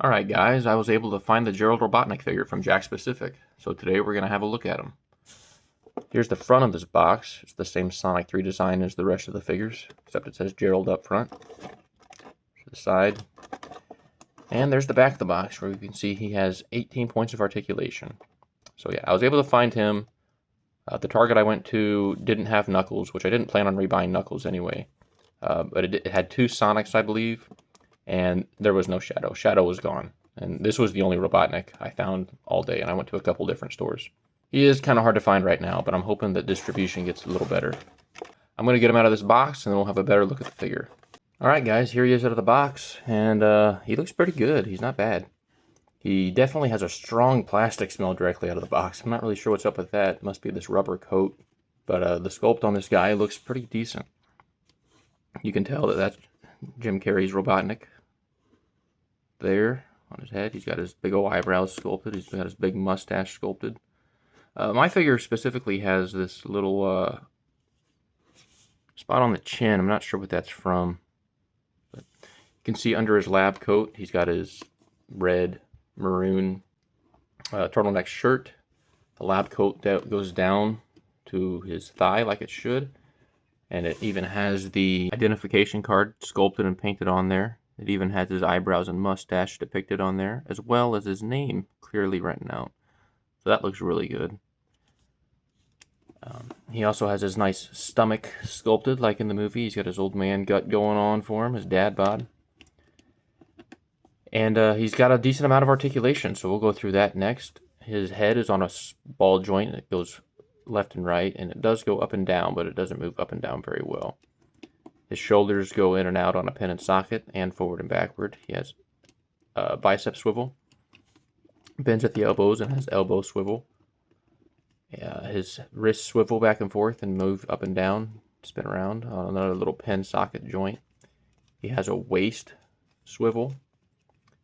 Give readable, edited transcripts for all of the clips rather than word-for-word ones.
Alright guys, I was able to find the Gerald Robotnik figure from Jakks Pacific, so today we're going to have a look at him. Here's the front of this box. It's the same Sonic 3 design as the rest of the figures, except it says Gerald up front. To the side. And there's the back of the box, where you can see he has 18 points of articulation. So yeah, I was able to find him. The Target I went to didn't have Knuckles, which I didn't plan on rebuying Knuckles anyway. But it had two Sonics, I believe. And there was no Shadow. Shadow was gone. And this was the only Robotnik I found all day, and I went to a couple different stores. He is kind of hard to find right now, but I'm hoping that distribution gets a little better. I'm going to get him out of this box, and then we'll have a better look at the figure. Alright guys, here he is out of the box, and he looks pretty good. He's not bad. He definitely has a strong plastic smell directly out of the box. I'm not really sure what's up with that. It must be this rubber coat. But the sculpt on this guy looks pretty decent. You can tell that that's Jim Carrey's Robotnik. There on his head. He's got his big old eyebrows sculpted. He's got his big mustache sculpted. My figure specifically has this little spot on the chin. I'm not sure what that's from. But you can see under his lab coat, he's got his red, maroon turtleneck shirt. The lab coat that goes down to his thigh like it should. And it even has the identification card sculpted and painted on there. It even has his eyebrows and mustache depicted on there, as well as his name clearly written out. So that looks really good. He also has his nice stomach sculpted, like in the movie. He's got his old man gut going on for him, his dad bod. And he's got a decent amount of articulation, so we'll go through that next. His head is on a ball joint. It goes left and right, and it does go up and down, but it doesn't move up and down very well. His shoulders go in and out on a pin and socket, and forward and backward. He has a bicep swivel, bends at the elbows, and has elbow swivel. His wrists swivel back and forth and move up and down, spin around on another little pin socket joint. He has a waist swivel.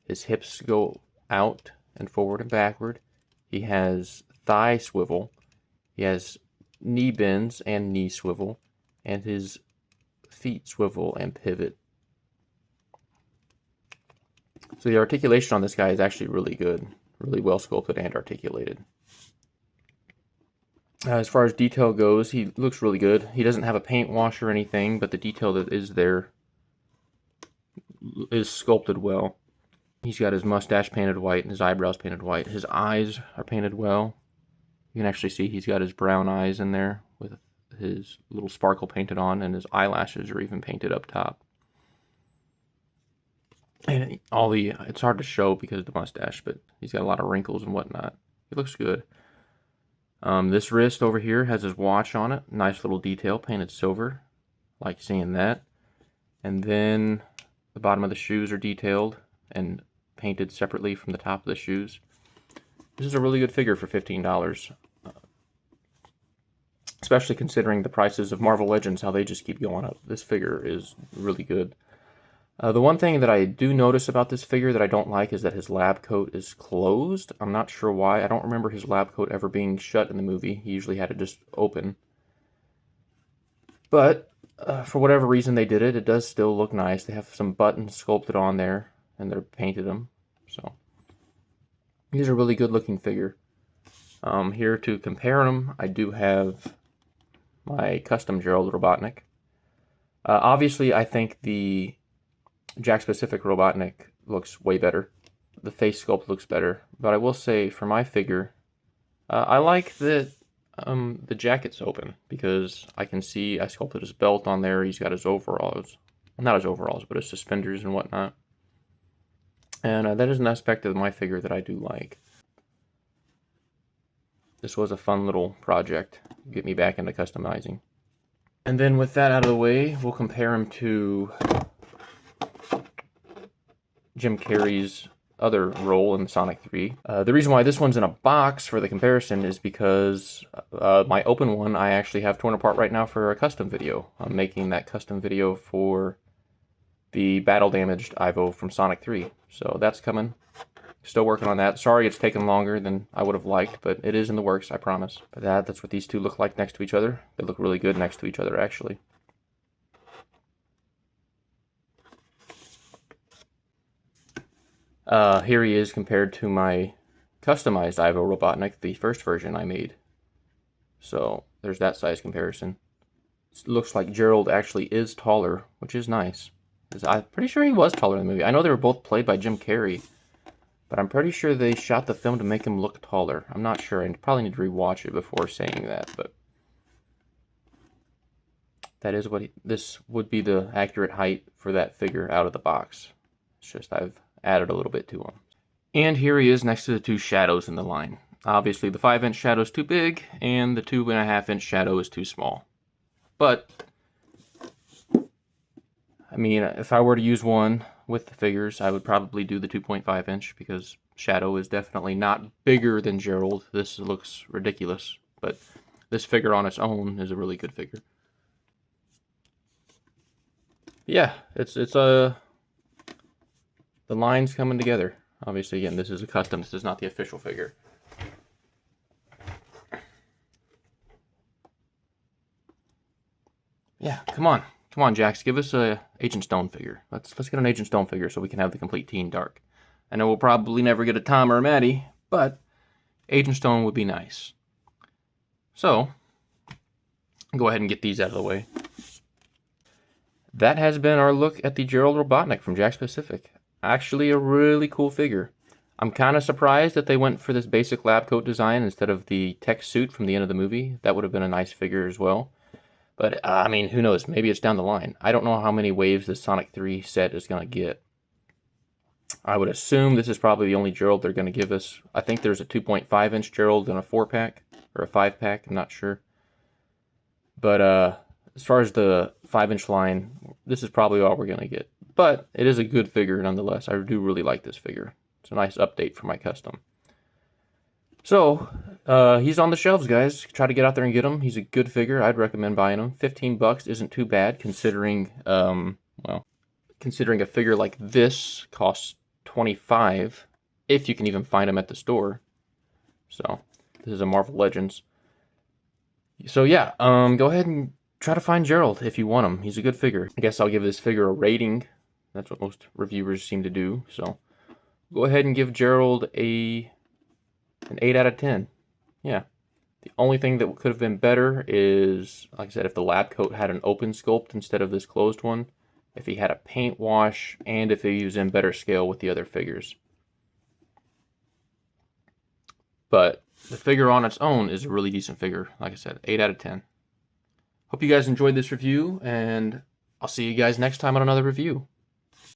His hips go out and forward and backward. He has thigh swivel. He has knee bends and knee swivel, and his feet swivel and pivot. So the articulation on this guy is actually really good, really well sculpted and articulated. As far as detail goes, he looks really good. He doesn't have a paint wash or anything, but the detail that is there is sculpted well. He's got his mustache painted white and his eyebrows painted white. His eyes are painted well. You can actually see he's got his brown eyes in there with his little sparkle painted on, and his eyelashes are even painted up top. And it's hard to show because of the mustache, but he's got a lot of wrinkles and whatnot. He looks good. This wrist over here has his watch on it. Nice little detail, painted silver. Like seeing that. And then the bottom of the shoes are detailed and painted separately from the top of the shoes. This is a really good figure for $15. Especially considering the prices of Marvel Legends, how they just keep going up. This figure is really good. The one thing that I do notice about this figure that I don't like is that his lab coat is closed. I'm not sure why. I don't remember his lab coat ever being shut in the movie. He usually had it just open. But for whatever reason they did it, it does still look nice. They have some buttons sculpted on there, and they're painted them. So he's a really good looking figure. Here to compare him, I do have my custom Gerald Robotnik. Obviously, I think the Jakks Pacific Robotnik looks way better. The face sculpt looks better. But I will say, for my figure, I like that the jacket's open, because I can see I sculpted his belt on there. He's got his overalls. Well, not his overalls, but his suspenders and whatnot. And that is an aspect of my figure that I do like. This was a fun little project to get me back into customizing. And then with that out of the way, we'll compare him to Jim Carrey's other role in Sonic 3. The reason why this one's in a box for the comparison is because my open one I actually have torn apart right now for a custom video. I'm making that custom video for the battle-damaged Ivo from Sonic 3. So that's coming. Still working on that. Sorry it's taken longer than I would have liked, but it is in the works, I promise. But that's what these two look like next to each other. They look really good next to each other, actually. Here he is compared to my customized Ivo Robotnik, the first version I made. So there's that size comparison. It looks like Gerald actually is taller, which is nice. I'm pretty sure he was taller in the movie. I know they were both played by Jim Carrey, but I'm pretty sure they shot the film to make him look taller. I'm not sure. I probably need to rewatch it before saying that, but that is what this would be the accurate height for that figure out of the box. It's just I've added a little bit to him. And here he is next to the two shadows in the line. Obviously the 5-inch shadow is too big, and the 2.5-inch shadow is too small. But, I mean, if I were to use one with the figures, I would probably do the 2.5-inch, because shadow is definitely not bigger than Gerald. This looks ridiculous, but this figure on its own is a really good figure. Yeah, it's the line's coming together. Obviously, again, this is a custom. This is not the official figure. Yeah, come on, Jakks, give us a Agent Stone figure. Let's get an Agent Stone figure so we can have the complete Teen Dark. I know we'll probably never get a Tom or a Maddie, but Agent Stone would be nice. So, go ahead and get these out of the way. That has been our look at the Gerald Robotnik from Jakks Pacific. Actually a really cool figure. I'm kind of surprised that they went for this basic lab coat design instead of the tech suit from the end of the movie. That would have been a nice figure as well. But, I mean, who knows? Maybe it's down the line. I don't know how many waves the Sonic 3 set is going to get. I would assume this is probably the only Gerald they're going to give us. I think there's a 2.5-inch Gerald and a 4-pack, or a 5-pack, I'm not sure. But, as far as the 5-inch line, this is probably all we're going to get. But it is a good figure nonetheless. I do really like this figure. It's a nice update for my custom. So, he's on the shelves, guys. Try to get out there and get him. He's a good figure. I'd recommend buying him. $15 isn't too bad considering, well, considering a figure like this costs $25, if you can even find them at the store. So, this is a Marvel Legends. So yeah, go ahead and try to find Gerald if you want him. He's a good figure. I guess I'll give this figure a rating. That's what most reviewers seem to do. So, go ahead and give Gerald an 8 out of 10. Yeah. The only thing that could have been better is, like I said, if the lab coat had an open sculpt instead of this closed one, if he had a paint wash, and if he was in better scale with the other figures. But the figure on its own is a really decent figure. Like I said, 8 out of 10. Hope you guys enjoyed this review, and I'll see you guys next time on another review.